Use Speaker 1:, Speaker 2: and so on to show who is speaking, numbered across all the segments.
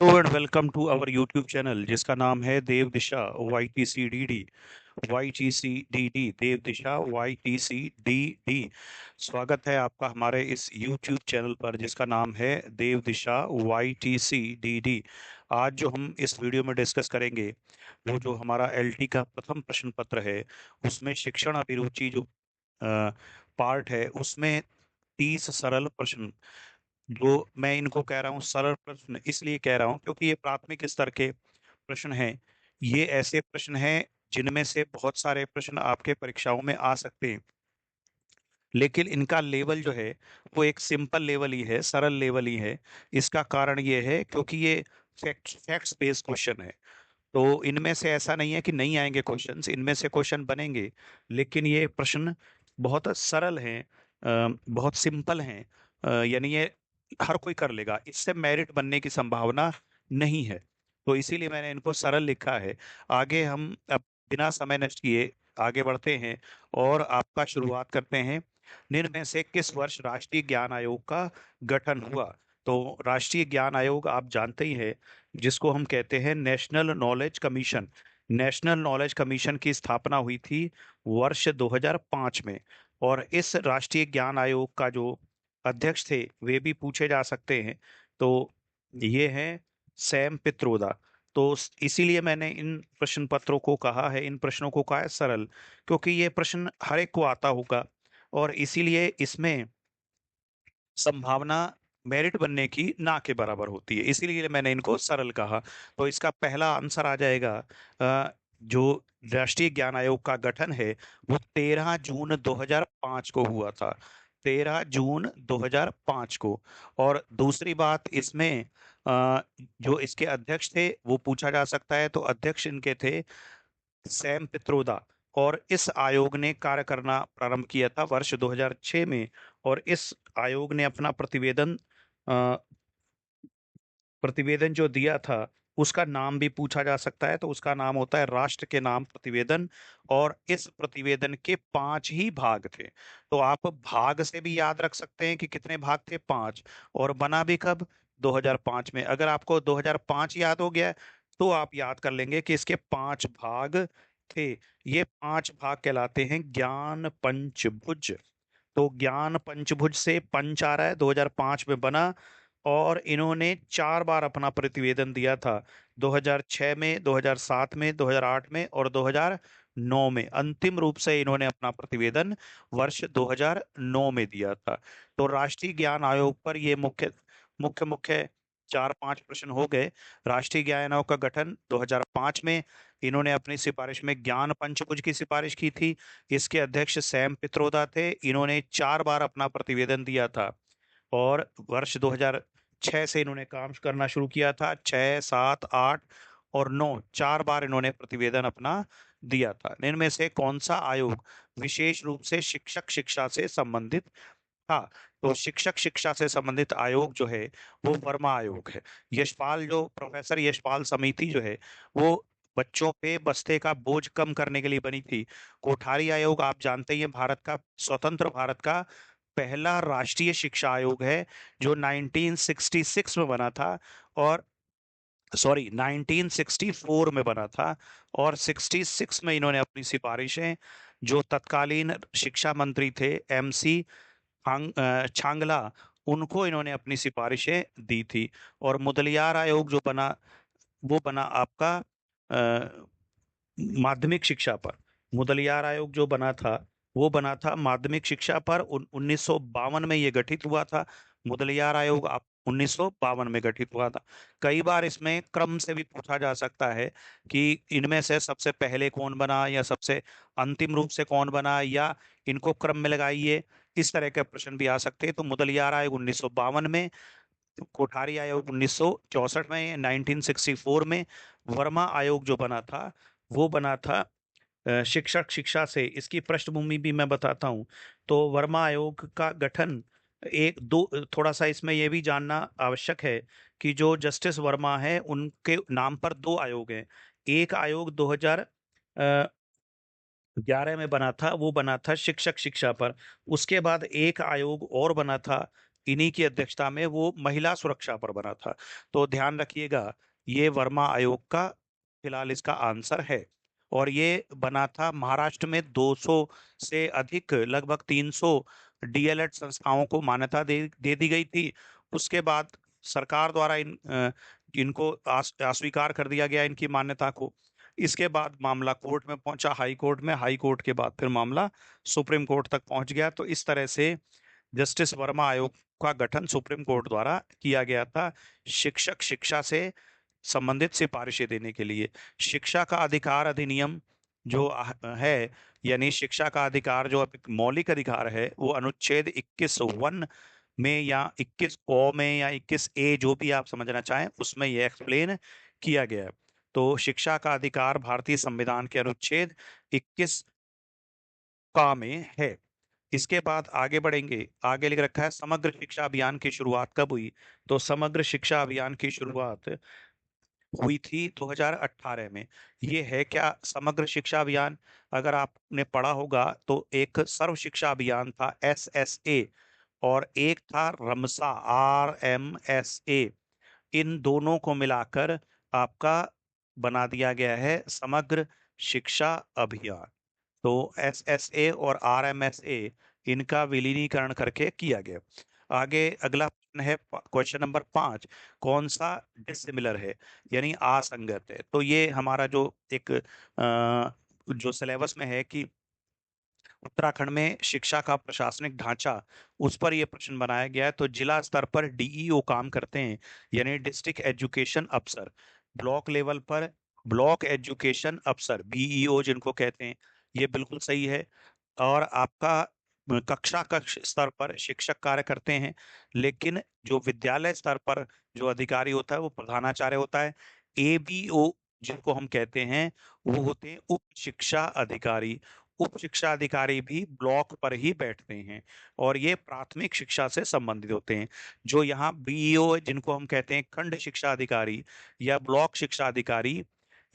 Speaker 1: Hello and welcome to our YouTube channel जिसका नाम है देव दिशा YTCDD देव दिशा YTCDD। स्वागत है आपका हमारे इस यूट्यूब चैनल पर जिसका नाम है देव दिशा YTCDD। आज जो हम इस वीडियो में डिस्कस करेंगे वो जो हमारा एलटी का प्रथम प्रश्न पत्र है उसमें शिक्षण अभिरुचि जो पार्ट है उसमें 30 सरल प्रश्न, जो मैं इनको कह रहा हूँ सरल प्रश्न इसलिए कह रहा हूँ क्योंकि ये प्राथमिक स्तर के प्रश्न हैं। ये ऐसे प्रश्न हैं जिनमें से बहुत सारे प्रश्न आपके परीक्षाओं में आ सकते हैं, लेकिन इनका लेवल जो है वो एक सिंपल लेवल ही है, सरल लेवल ही है। इसका कारण ये है क्योंकि ये फैक्ट्स बेस्ड क्वेश्चन है। तो इनमें से ऐसा नहीं है कि नहीं आएंगे क्वेश्चंस, इनमें से क्वेश्चन बनेंगे, लेकिन ये प्रश्न बहुत सरल हैं, बहुत सिंपल हैं। यानी ये हर कोई कर लेगा, इससे मेरिट बनने की संभावना नहीं है। तो इसीलिए मैंने इनको सरल लिखा है। आगे हम अब बिना समय नष्ट किए आगे बढ़ते हैं और आपका शुरुआत करते हैं। निम्न में से किस वर्ष राष्ट्रीय ज्ञान आयोग का गठन हुआ? तो राष्ट्रीय ज्ञान आयोग आप जानते ही हैं, जिसको हम कहते हैं national knowledge commission. National knowledge commission की स्थापना हुई थी वर्ष 2005 में। और इस राष्ट्रीय ज्ञान आयोग का जो अध्यक्ष थे वे भी पूछे जा सकते हैं। तो ये हैं सैम पित्रोदा। तो इसीलिए मैंने इन प्रश्न पत्रों को कहा है, इन प्रश्नों को कहा है सरल, क्योंकि ये प्रश्न हर एक को आता होगा और इसीलिए इसमें संभावना मेरिट बनने की ना के बराबर होती है, इसीलिए मैंने इनको सरल कहा। तो इसका पहला आंसर आ जाएगा। जो राष्ट्रीय ज्ञान आयोग का गठन है वो 13 जून 2005 को हुआ था। 13 जून 2005 को। और दूसरी बात इसमें, जो इसके अध्यक्ष थे वो पूछा जा सकता है, तो अध्यक्ष इनके थे सैम पित्रोदा। और इस आयोग ने कार्य करना प्रारंभ किया था वर्ष 2006 में। और इस आयोग ने अपना प्रतिवेदन जो दिया था उसका नाम भी पूछा जा सकता है, तो उसका नाम होता है राष्ट्र के नाम प्रतिवेदन। और इस प्रतिवेदन के 5 ही भाग थे। तो आप भाग से भी याद रख सकते हैं कि कितने भाग थे, 5। और बना भी कब, 2005 में। अगर आपको 2005 याद हो गया तो आप याद कर लेंगे कि इसके 5 भाग थे। ये 5 भाग कहलाते हैं ज्ञान पंचभुज। तो ज्ञान पंचभुज से पंच आ रहा है, 2005 में बना। और इन्होंने 4 बार अपना प्रतिवेदन दिया था, 2006 में, 2007 में, 2008 में और 2009 में। अंतिम रूप से इन्होंने अपना प्रतिवेदन वर्ष 2009 में दिया था। तो राष्ट्रीय ज्ञान आयोग पर ये मुख्य मुख्य मुख्य 4-5 प्रश्न हो गए। राष्ट्रीय ज्ञान आयोग का गठन 2005 में। इन्होंने अपनी सिफारिश में ज्ञान पंचभुज की सिफारिश की थी। इसके अध्यक्ष सैम पित्रोदा थे। इन्होंने 4 बार अपना प्रतिवेदन दिया था। और वर्ष 2006 से इन्होंने काम करना शुरू किया था। 6, 7, 8 और 9, 4 बार इन्होंने प्रतिवेदन अपना दिया था। इनमें से कौन सा आयोग विशेष रूप से शिक्षक शिक्षा से संबंधित था? तो शिक्षक शिक्षा से संबंधित आयोग जो है वो वर्मा आयोग है। यशपाल, जो प्रोफेसर यशपाल समिति जो है वो बच्चों पे बस्ते का बोझ कम करने के लिए बनी थी। कोठारी आयोग आप जानते ही हैं, भारत का, स्वतंत्र भारत का पहला राष्ट्रीय शिक्षा आयोग है, जो 1966 में बना था। और सॉरी, 1964 में बना था। और 66 में इन्होंने अपनी सिफारिशें, जो तत्कालीन शिक्षा मंत्री थे MC छांगला, उनको इन्होंने अपनी सिफारिशें दी थी। और मुदलियार आयोग जो बना वो बना आपका माध्यमिक शिक्षा पर। मुदलियार आयोग जो बना था वो बना था माध्यमिक शिक्षा पर। 1952 में ये गठित हुआ था। मुदलियार आयोग आप 1952 में गठित हुआ था। कई बार इसमें क्रम से भी पूछा जा सकता है कि इनमें से सबसे पहले कौन बना या सबसे अंतिम रूप से कौन बना, या इनको क्रम में लगाइए। इस तरह के प्रश्न भी आ सकते हैं। तो मुदलियार आयोग 1952 में, कोठारी आयोग 1964 में, 1964 में। वर्मा आयोग जो बना था वो बना था शिक्षक शिक्षा से। इसकी पृष्ठभूमि भी मैं बताता हूँ। तो वर्मा आयोग का गठन, एक दो, थोड़ा सा इसमें यह भी जानना आवश्यक है कि जो जस्टिस वर्मा है उनके नाम पर 2 आयोग हैं। एक आयोग 2011 में बना था, वो बना था शिक्षक शिक्षा पर। उसके बाद एक आयोग और बना था इन्हीं की अध्यक्षता में वो महिला सुरक्षा पर बना था। तो ध्यान रखिएगा, ये वर्मा आयोग का फिलहाल इसका आंसर है। और ये बना था महाराष्ट्र में 200 से अधिक, लगभग 300 डीएलएड संस्थाओं को मान्यता दे दी गई थी। उसके बाद सरकार द्वारा इनको अस्वीकार कर दिया गया, इनकी मान्यता को। इसके बाद मामला कोर्ट में पहुंचा, हाई कोर्ट में। हाई कोर्ट के बाद फिर मामला सुप्रीम कोर्ट तक पहुंच गया। तो इस तरह से जस्टिस वर्मा आयोग का गठन सुप्रीम कोर्ट द्वारा किया गया था, शिक्षक शिक्षा से संबंधित सिफारिशें देने के लिए। शिक्षा का अधिकार अधिनियम जो है, यानी शिक्षा का अधिकार जो एक मौलिक अधिकार है, वो अनुच्छेद 21(1) में या 21(क) में या 21(a), जो भी आप समझना चाहें, उसमें यह एक्सप्लेन किया गया है। तो शिक्षा का अधिकार भारतीय संविधान के अनुच्छेद 21 का में है। इसके बाद आगे बढ़ेंगे। आगे लिख रखा है समग्र शिक्षा अभियान की शुरुआत कब हुई। तो समग्र शिक्षा अभियान की शुरुआत हुई थी 2018 में। ये है क्या समग्र शिक्षा अभियान? अगर आपने पढ़ा होगा तो एक सर्व शिक्षा अभियान था, SSA, और एक था रमसा, RMSA। इन दोनों को मिलाकर आपका बना दिया गया है समग्र शिक्षा अभियान। तो SSA और RMSA, इनका विलीनीकरण करके किया गया। आगे अगला प्रश्न है क्वेश्चन नंबर 5। कौन सा डिसिमिलर है, यानी असंगत है? तो ये हमारा जो एक जो सिलेबस में है कि उत्तराखंड में शिक्षा का प्रशासनिक ढांचा, उस पर यह प्रश्न बनाया गया है। तो जिला स्तर पर डीईओ काम करते हैं, यानी डिस्ट्रिक्ट एजुकेशन अफसर। ब्लॉक लेवल पर ब्लॉक एजुकेशन अफसर, बीईओ जिनको कहते हैं। ये बिल्कुल सही है। और आपका कक्षा कक्ष स्तर पर शिक्षक कार्य करते हैं, लेकिन जो विद्यालय स्तर पर जो अधिकारी होता है वो प्रधानाचार्य होता है। एबीओ जिनको हम कहते हैं, वो होते हैं उप शिक्षा अधिकारी। उप शिक्षा अधिकारी भी ब्लॉक पर ही बैठते हैं, और ये प्राथमिक शिक्षा से संबंधित होते हैं। जो यहाँ बीईओ जिनको हम कहते हैं खंड शिक्षा अधिकारी या ब्लॉक शिक्षा अधिकारी,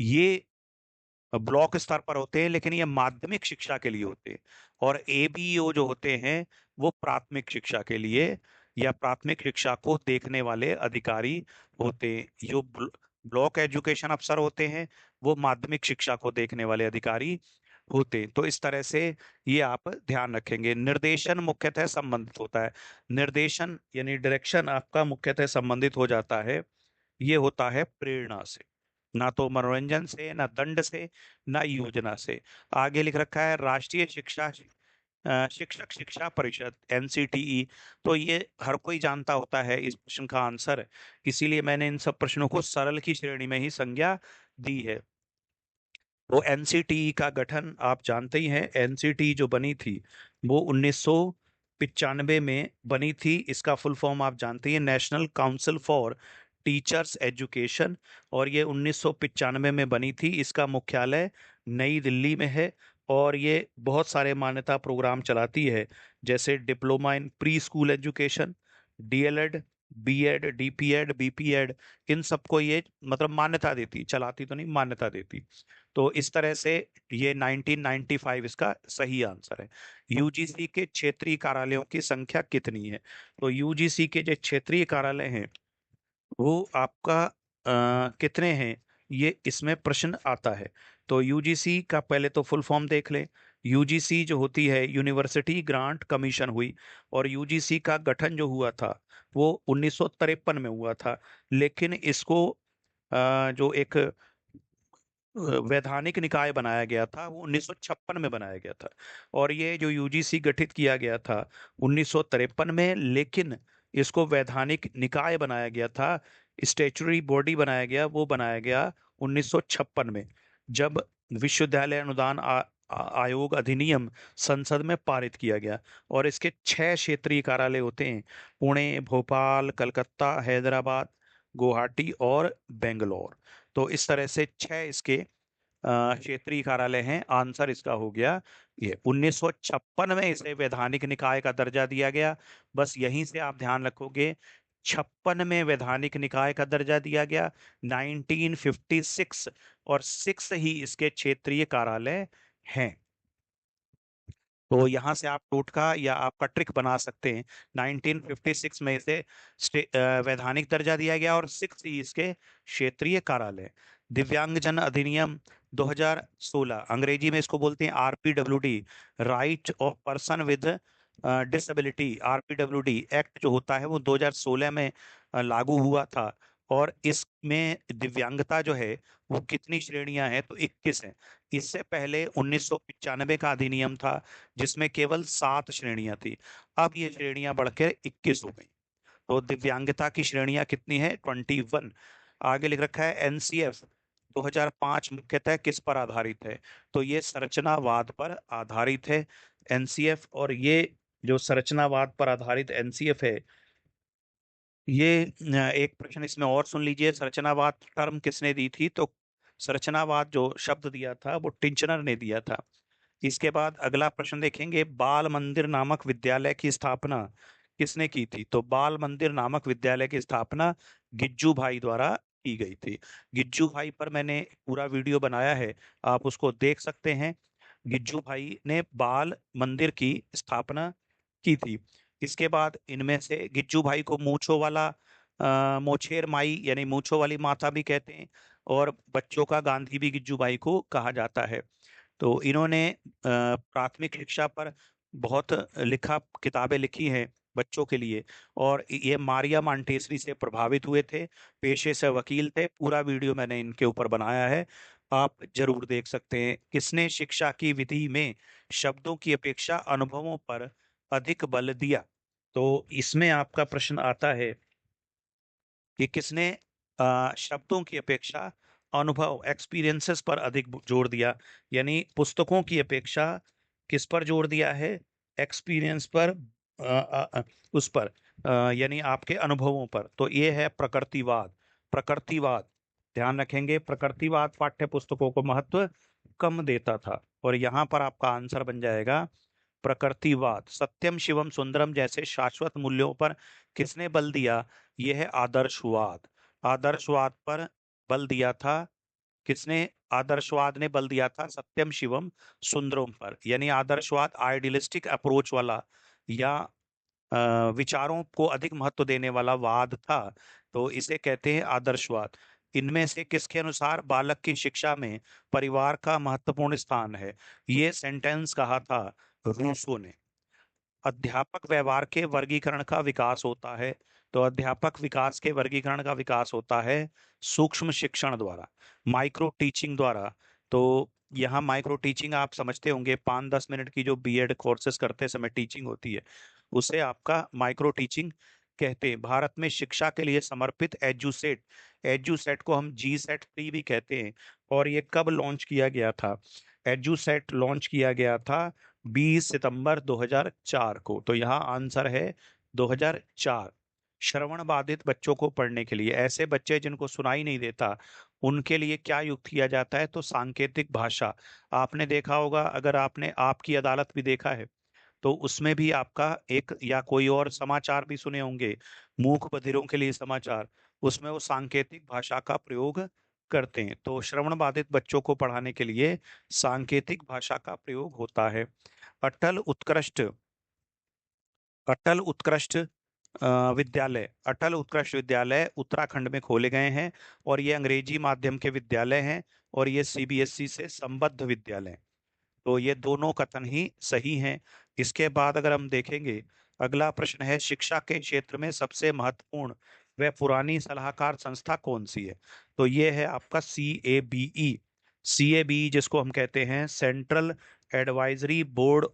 Speaker 1: ये ब्लॉक स्तर पर होते हैं, लेकिन ये माध्यमिक शिक्षा के लिए होते हैं। और एबीओ जो होते हैं, वो प्राथमिक शिक्षा के लिए या प्राथमिक शिक्षा को देखने वाले अधिकारी होते हैं। जो ब्लॉक एजुकेशन अफसर होते हैं, वो माध्यमिक शिक्षा को देखने वाले अधिकारी होते हैं। तो इस तरह से ये आप ध्यान रखेंगे। निर्देशन मुख्यतः संबंधित होता है। निर्देशन यानी डायरेक्शन आपका मुख्यतः संबंधित हो जाता है, ये होता है प्रेरणा से, ना तो मनोरंजन से, ना दंड से, ना योजना से। आगे लिख रखा है राष्ट्रीय शिक्षक शिक्षा परिषद, NCTE। तो ये हर कोई जानता होता है इस प्रश्न का आंसर, इसीलिए मैंने इन सब प्रश्नों को सरल की श्रेणी में ही संज्ञा दी है। तो NCTE का गठन आप जानते ही हैं। NCTE जो बनी थी वो 1995 में बनी थी। इसका फुल फॉर्म आप जानते हैं, national council for teachers education. और ये 1995 में बनी थी। इसका मुख्यालय नई दिल्ली में है। और ये बहुत सारे मान्यता प्रोग्राम चलाती है, जैसे diploma in preschool education, DElEd, BEd, DPEd, BPEd. इन सबको ये मतलब मान्यता देती, चलाती तो नहीं, मान्यता देती। तो इस तरह से ये 1995 इसका सही आंसर है। यूजीसी के क्षेत्रीय कार्यालयों की संख्या कितनी है? तो यूजीसी के जो क्षेत्रीय कार्यालय हैं, वो आपका कितने हैं, ये इसमें प्रश्न आता है। तो यूजीसी का पहले तो फुल फॉर्म देख लें। यूजीसी जो होती है, यूनिवर्सिटी ग्रांट कमीशन हुई। और यूजीसी का गठन जो हुआ था वो 1953 में हुआ था। लेकिन इसको जो एक वैधानिक निकाय बनाया गया था, वो 1956 में बनाया गया था। और ये जो यूजीसी गठित किया गया था 1953 में, लेकिन इसको वैधानिक निकाय बनाया गया था, स्टेचुरी बॉडी बनाया गया, वो बनाया गया 1956 में, जब विश्वविद्यालय अनुदान आयोग अधिनियम संसद में पारित किया गया। और इसके 6 क्षेत्रीय कार्यालय होते हैं, पुणे, भोपाल, कलकत्ता, हैदराबाद, गुवाहाटी और बेंगलोर। तो इस तरह से 6 इसके क्षेत्रीय कार्यालय हैं। आंसर इसका हो गया ये। 1956 में इसे वैधानिक निकाय का दर्जा दिया गया। बस यहीं से आप ध्यान रखोगे, 56 में वैधानिक निकाय का दर्जा दिया गया। 1956 और 6 ही इसके क्षेत्रीय कार्यालय हैं। तो यहाँ से आप टोटका या आपका ट्रिक बना सकते हैं। 1956 में इसे वैधानिक दर्जा दिया गया और 6 इसके क्षेत्रीय कार्यालय। दिव्यांगजन अधिनियम 2016, अंग्रेजी में इसको बोलते हैं RPWD, right of person with disability. RPWD act जो होता है वो 2016 में लागू हुआ था। और इसमें दिव्यांगता जो है वो कितनी श्रेणियां हैं, तो 21 है। इससे पहले 1995 का अधिनियम था जिसमें केवल 7 श्रेणियां थी। अब ये श्रेणियां बढ़कर 21 हो गई। तो दिव्यांगता की श्रेणियां कितनी है? 21। आगे लिख रखा है एनसीएफ 2005 मुख्यतः किस पर आधारित है? तो ये संरचनावाद पर आधारित है एनसीएफ। और ये जो संरचनावाद पर आधारित एनसीएफ है, ये एक प्रश्न इसमें और सुन लीजिए। संरचनावाद टर्म किसने दी थी? तो संरचनावाद जो शब्द दिया था वो टिंचनर ने दिया था। इसके बाद अगला प्रश्न देखेंगे, बाल मंदिर नामक विद्यालय की स्थापना किसने की थी? तो बाल मंदिर नामक विद्यालय की स्थापना गिज्जू भाई द्वारा की गई थी। गिज्जू भाई पर मैंने पूरा वीडियो बनाया है, आप उसको देख सकते हैं। गिज्जू भाई ने बाल मंदिर की स्थापना की थी। इसके बाद इनमें से गिज्जू भाई को मूंछों वाला मोछेर माई यानी मूंछों वाली माता भी कहते हैं, और बच्चों का गांधी भी गिज्जू भाई को कहा जाता है। तो इन्होंने प्राथमिक शिक्षा पर बहुत लिखा किताबें लिखी हैं बच्चों के लिए। और ये मारिया मांटेसरी से प्रभावित हुए थे, पेशे से वकील थे। पूरा वीडियो मैंने इनके ऊपर बनाया है, आप जरूर देख सकते हैं। किसने शिक्षा की विधि में शब्दों की अपेक्षा अनुभवों पर अधिक बल दिया? तो इसमें आपका प्रश्न आता है कि किसने शब्दों की अपेक्षा अनुभव एक्सपीरियंसेस पर अधिक जोर दिया। यानी पुस्तकों की अपेक्षा किस पर जोर दिया है? एक्सपीरियंस पर, उस पर, यानी आपके अनुभवों पर। तो ये है प्रकृतिवाद। प्रकृतिवाद, ध्यान रखेंगे, प्रकृतिवाद पाठ्य पुस्तकों को महत्व कम देता था। और यहाँ पर आपका आंसर बन जाएगा प्रकृतिवाद। सत्यम शिवम सुंदरम जैसे शाश्वत मूल्यों पर किसने बल दिया? यह है आदर्शवाद। आदर्शवाद पर बल दिया था किसने? आदर्शवाद ने बल दिया था सत्यम शिवम सुंदरम पर। यानी आदर्शवाद आइडियलिस्टिक अप्रोच वाला या विचारों को अधिक महत्व देने वाला वाद था, तो इसे कहते हैं आदर्शवाद। इनमें से किसके अनुसार बालक की शिक्षा में परिवार का महत्वपूर्ण स्थान है? ये सेंटेंस कहा था रूसो ने। अध्यापक व्यवहार के वर्गीकरण का विकास होता है, तो अध्यापक विकास के वर्गीकरण का विकास होता है सूक्ष्म शिक्षण द्वारा, माइक्रो टीचिंग द्वारा। तो यहाँ माइक्रो टीचिंग आप समझते होंगे, 5-10 मिनट की जो बीएड कोर्सेज करते समय टीचिंग होती है, उसे आपका माइक्रो टीचिंग कहते हैं। भारत में शिक्षा के लिए समर्पित एजुसेट, एजुसेट को हम जी सेट 3 भी कहते हैं। और ये कब लॉन्च किया गया था? एजुसेट लॉन्च किया गया था 20 सितंबर 2004 को। तो यहाँ आंसर है 2004। श्रवण बाधित बच्चों को पढ़ने के लिए, ऐसे बच्चे जिनको सुनाई नहीं देता, उनके लिए क्या युक्त किया जाता है? तो सांकेतिक भाषा। आपने देखा होगा, अगर आपने आपकी अदालत भी देखा है, तो उसमें भी आपका एक या कोई और समाचार भी सुने होंगे, मूक बधिरों के लिए समाचार, उसमें वो सांकेतिक भाषा का प्रयोग करते हैं। तो श्रवण बाधित बच्चों को पढ़ाने के लिए सांकेतिक भाषा का प्रयोग होता है। अटल उत्कृष्ट, अटल उत्कृष्ट विद्यालय, अटल उत्कृष्ट विद्यालय उत्तराखंड में खोले गए हैं। और ये अंग्रेजी माध्यम के विद्यालय हैं, और ये सीबीएसई से संबद्ध विद्यालय हैं। तो ये दोनों कथन ही सही हैं। इसके बाद अगर हम देखेंगे, अगला प्रश्न है, शिक्षा के क्षेत्र में सबसे महत्वपूर्ण वह पुरानी सलाहकार संस्था कौन सी है? तो ये है आपका CABE। CABE जिसको हम कहते हैं advisory board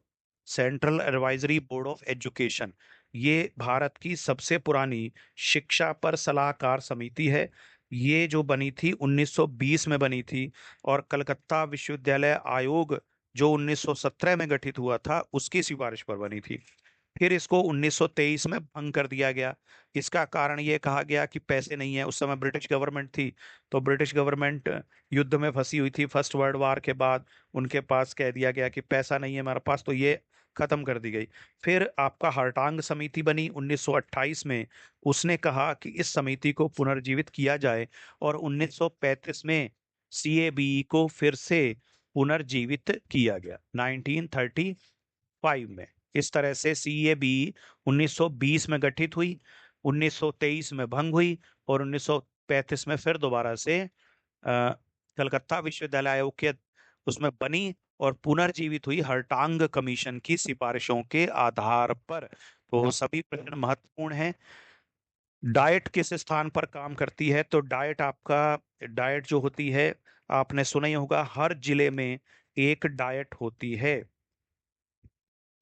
Speaker 1: central advisory board of education. ये भारत की सबसे पुरानी शिक्षा पर सलाहकार समिति है। ये जो बनी थी 1920 में बनी थी। और कलकत्ता विश्वविद्यालय आयोग जो 1917 में गठित हुआ था, उसकी सिफारिश पर बनी थी। फिर इसको 1923 में भंग कर दिया गया। इसका कारण ये कहा गया कि पैसे नहीं है। उस समय ब्रिटिश गवर्नमेंट थी, तो ब्रिटिश गवर्नमेंट युद्ध में फंसी हुई थी फर्स्ट वर्ल्ड वार के बाद। उनके पास कह दिया गया कि पैसा नहीं है हमारे पास, तो ये खत्म कर दी गई। फिर आपका हर्टांग समिति बनी 1928 में। उसने कहा कि इस समिति को पुनर्जीवित किया जाए, और 1935 में CABE को फिर से पुनर्जीवित किया गया, 1935 1905 में। इस तरह से CAB 1920 में गठित हुई, 1923 में भंग हुई और 1935 में फिर दोबारा से कलकत्ता विश्वविद्यालय आयोग के उसमें बनी और पुनर्जीवित हुई हर्टांग कमीशन की सिफारिशों के आधार पर। तो सभी प्रश्न महत्वपूर्ण हैं। डाइट किस स्थान पर काम करती है? तो डाइट जो होती है, आपने सुना ही होगा, हर जिले में एक डाइट होती है।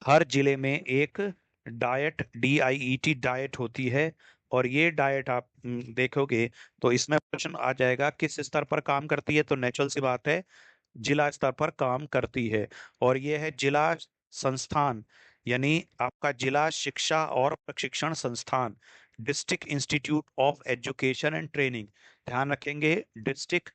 Speaker 1: हर जिले में एक डाइट, DIET डाइट होती है। और ये डाइट आप देखोगे तो इसमें प्रश्न आ जाएगा किस स्तर पर काम करती है, तो नेचुरल सी बात है, जिला स्तर पर काम करती है। और ये है जिला संस्थान, यानी आपका जिला शिक्षा और प्रशिक्षण संस्थान, district institute of education and training. ध्यान रखेंगे, district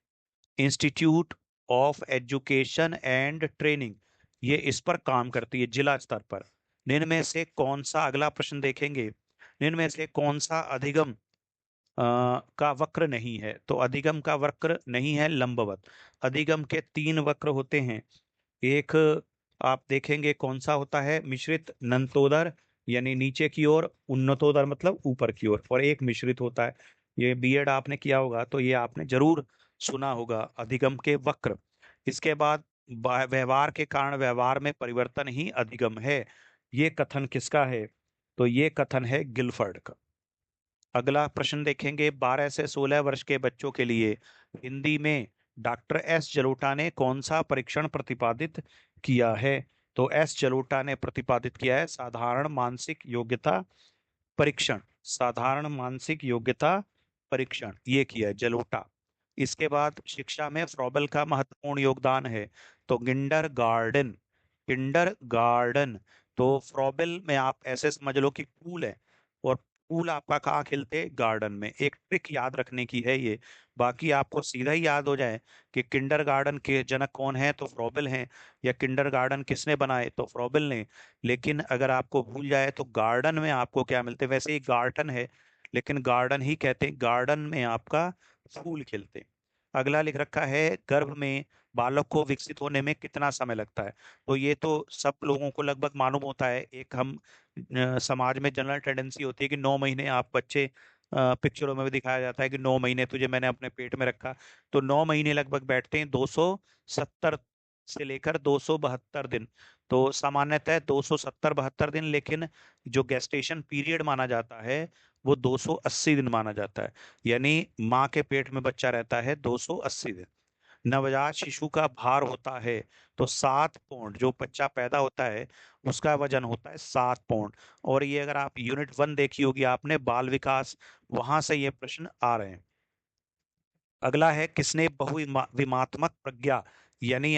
Speaker 1: institute of education and training, ये इस पर काम करती है जिला स्तर पर। निम्न में से कौन सा, अगला प्रश्न देखेंगे, निम्न में से कौन सा अधिगम का वक्र नहीं है? तो अधिगम का वक्र नहीं है लंबवत। अधिगम के 3 वक्र होते हैं। एक आप देखेंगे कौन सा होता है, मिश्रित नंतोदर, यानी नीचे की ओर, उन्नतोदर मतलब ऊपर की ओर, और एक मिश्रित होता है। ये बीएड आपने किया होगा तो ये आपने जरूर सुना होगा, अधिगम के वक्र। इसके बाद व्यवहार के कारण व्यवहार में परिवर्तन ही अधिगम है। ये कथन किसका है? तो ये कथन है गिलफर्ड का। अगला प्रश्न देखेंगे, 12 से 16 वर्ष के बच्चों के लिए हिंदी में डॉक्टर एस जलोटा ने कौन सा परीक्षण प्रतिपादित किया है? तो एस जलोटा ने प्रतिपादित किया है साधारण मानसिक योग्यता परीक्षण। साधारण मानसिक योग्यता परीक्षण ये किया है जलोटा। इसके बाद शिक्षा में फ्रॉबेल का महत्वपूर्ण योगदान है, तो किंडर गार्डन। तो फ्रॉबेल में आप ऐसे समझ लो कि फूल है, और फूल आपका कहाँ खिलते? गार्डन में। एक ट्रिक याद रखने की है ये, बाकी आपको सीधा ही याद हो जाए कि किंडरगार्टन के जनक कौन है, तो फ्रॉबेल हैं, या किंडरगार्टन किसने बनाए, तो फ्रॉबेल ने। लेकिन अगर आपको भूल जाए तो गार्डन में आपको क्या मिलते? वैसे ही गार्डन है, लेकिन गार्डन ही कहते हैं, गार्डन में आपका फूल खिलते। अगला लिख रखा है, गर्भ में बालक को विकसित होने में कितना समय लगता है? तो ये तो सब लोगों को लगभग मालूम होता है। एक हम समाज में जनरल टेंडेंसी होती है कि 9 महीने, आप बच्चे पिक्चरों में भी दिखाया जाता है कि 9 महीने तुझे मैंने अपने पेट में रखा। तो 9 महीने लगभग बैठते हैं, 270 से लेकर 272 दिन। तो सामान्यतः 270-72 दिन, लेकिन जो गेस्टेशन पीरियड माना जाता है वो 280 दिन माना जाता है। यानी माँ के पेट में बच्चा रहता है 280 दिन। नवजात शिशु का भार होता है तो 7 पौंड, जो बच्चा पैदा होता है उसका वजन होता है 7 पौंड। और ये अगर आप यूनिट 1 देखी होगी आपने, बाल विकास, वहां से ये प्रश्न आ रहे हैं। अगला है, किसने बहुविमात्मक प्रज्ञा, यानी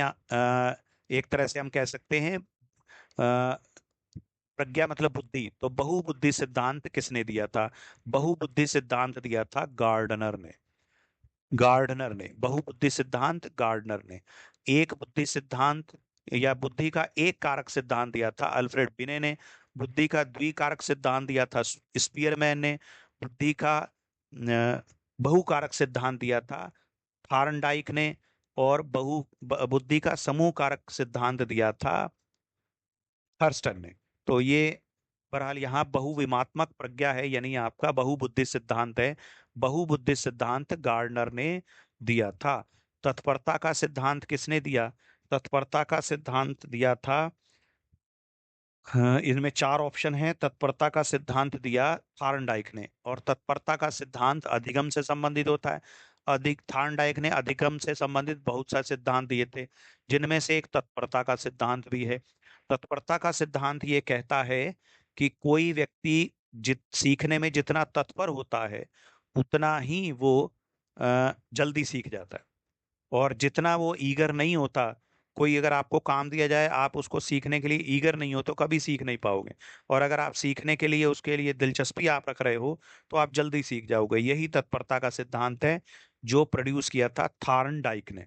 Speaker 1: एक तरह से हम कह सकते हैं प्रज्ञा मतलब बुद्धि, तो बहुबुद्धि सिद्धांत किसने दिया था? बहुबुद्धि सिद्धांत दिया था गार्डनर ने। बहुबुद्धि सिद्धांत गार्डनर ने। एक बुद्धि सिद्धांत या बुद्धि का एक कारक सिद्धांत दिया था अल्फ्रेड बिने ने। बुद्धि का द्विकारक सिद्धांत दिया था स्पीयरमैन ने। बुद्धि का बहुकारक सिद्धांत दिया था थार्नडाइक ने। और बुद्धि का समूह कारक सिद्धांत दिया था थर्स्टन ने। तो ये बहरहाल यहाँ बहुविमात्मक प्रज्ञा है, यानी आपका बहुबुद्धि सिद्धांत है। बहुबुद्धि सिद्धांत गार्डनर ने दिया था। तत्परता का सिद्धांत किसने दिया? तत्परता का सिद्धांत दिया था, हाँ, इनमें 4 ऑप्शन हैं। तत्परता का सिद्धांत दिया थार्नडाइक ने, और तत्परता का सिद्धांत अधिगम से संबंधित होता है। अधिक थार्नडाइक ने अधिगम से संबंधित बहुत सारे सिद्धांत दिए थे, जिनमें से एक तत्परता का सिद्धांत भी है। तत्परता का सिद्धांत ये कहता है कि कोई व्यक्ति सीखने में जितना तत्पर होता है उतना ही वो जल्दी सीख जाता है। और जितना वो ईगर नहीं होता, कोई अगर आपको काम दिया जाए, आप उसको सीखने के लिए ईगर नहीं हो तो कभी सीख नहीं पाओगे। और अगर आप सीखने के लिए, उसके लिए दिलचस्पी आप रख रहे हो, तो आप जल्दी सीख जाओगे। यही तत्परता का सिद्धांत है जो प्रोड्यूस किया था थार्नडाइक ने।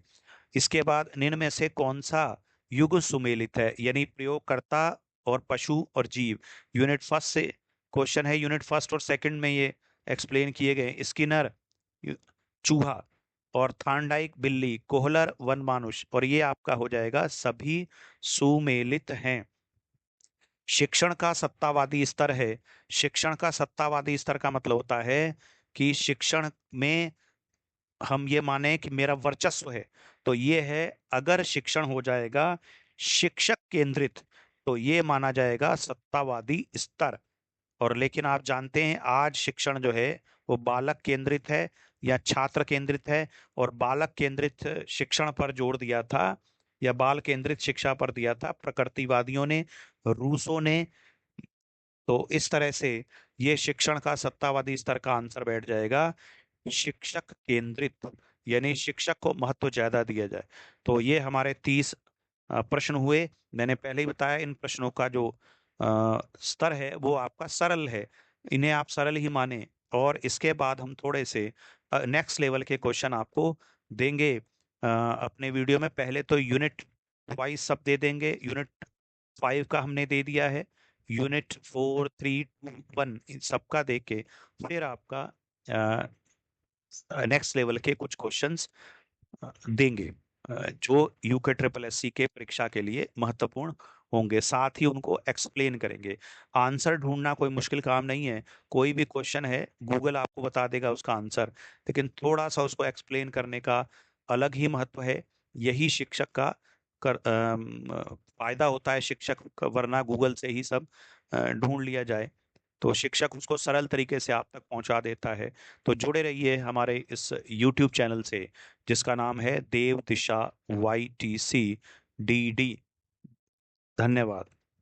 Speaker 1: इसके बाद निम्न में से कौन सा युग सुमेलित है, यानी प्रयोगकर्ता और पशु और जीव। यूनिट 1 से क्वेश्चन है, यूनिट 1 और 2 में ये एक्सप्लेन किए गए। स्किनर चूहा, और थार्नडाइक बिल्ली, कोहलर वन मानुष, और ये आपका हो जाएगा सभी सुमेलित हैं। शिक्षण का सत्तावादी स्तर है। शिक्षण का सत्तावादी स्तर का मतलब होता है कि शिक्षण में हम ये माने कि मेरा वर्चस्व है, तो ये है। अगर शिक्षण हो जाएगा शिक्षक केंद्रित, तो ये माना जाएगा सत्तावादी स्तर। और लेकिन आप जानते हैं आज शिक्षण जो है वो बालक केंद्रित है या छात्र केंद्रित है। और बालक केंद्रित शिक्षण पर जोर दिया था या बाल केंद्रित शिक्षा पर दिया था प्रकृतिवादियों ने, रूसों ने। तो इस तरह से ये शिक्षण का सत्तावादी स्तर का आंसर बैठ जाएगा शिक्षक केंद्रित, यानी शिक्षक को महत्व ज्यादा दिया जाए। तो ये हमारे 30 प्रश्न हुए। मैंने पहले ही बताया इन प्रश्नों का जो स्तर है वो आपका सरल है, इन्हें आप सरल ही माने। और इसके बाद हम थोड़े से नेक्स्ट लेवल के क्वेश्चन आपको देंगे अपने वीडियो में। पहले तो यूनिट वाइज सब दे देंगे। यूनिट 5 का हमने दे दिया है, यूनिट 4, 3, 2, 1 इन सबका दे के फिर आपका नेक्स्ट लेवल के कुछ क्वेश्चंस देंगे जो यूके ट्रिपल एससी के परीक्षा के लिए महत्वपूर्ण होंगे। साथ ही उनको एक्सप्लेन करेंगे। आंसर ढूंढना कोई मुश्किल काम नहीं है। कोई भी क्वेश्चन है गूगल आपको बता देगा उसका आंसर, लेकिन थोड़ा सा उसको एक्सप्लेन करने का अलग ही महत्व है। यही शिक्षक का फायदा होता है शिक्षक का, वरना गूगल से ही सब ढूंढ लिया जाए। तो शिक्षक उसको सरल तरीके से आप तक पहुंचा देता है। तो जुड़े रहिए हमारे इस YouTube चैनल से जिसका नाम है देव दिशा YTC DD। धन्यवाद।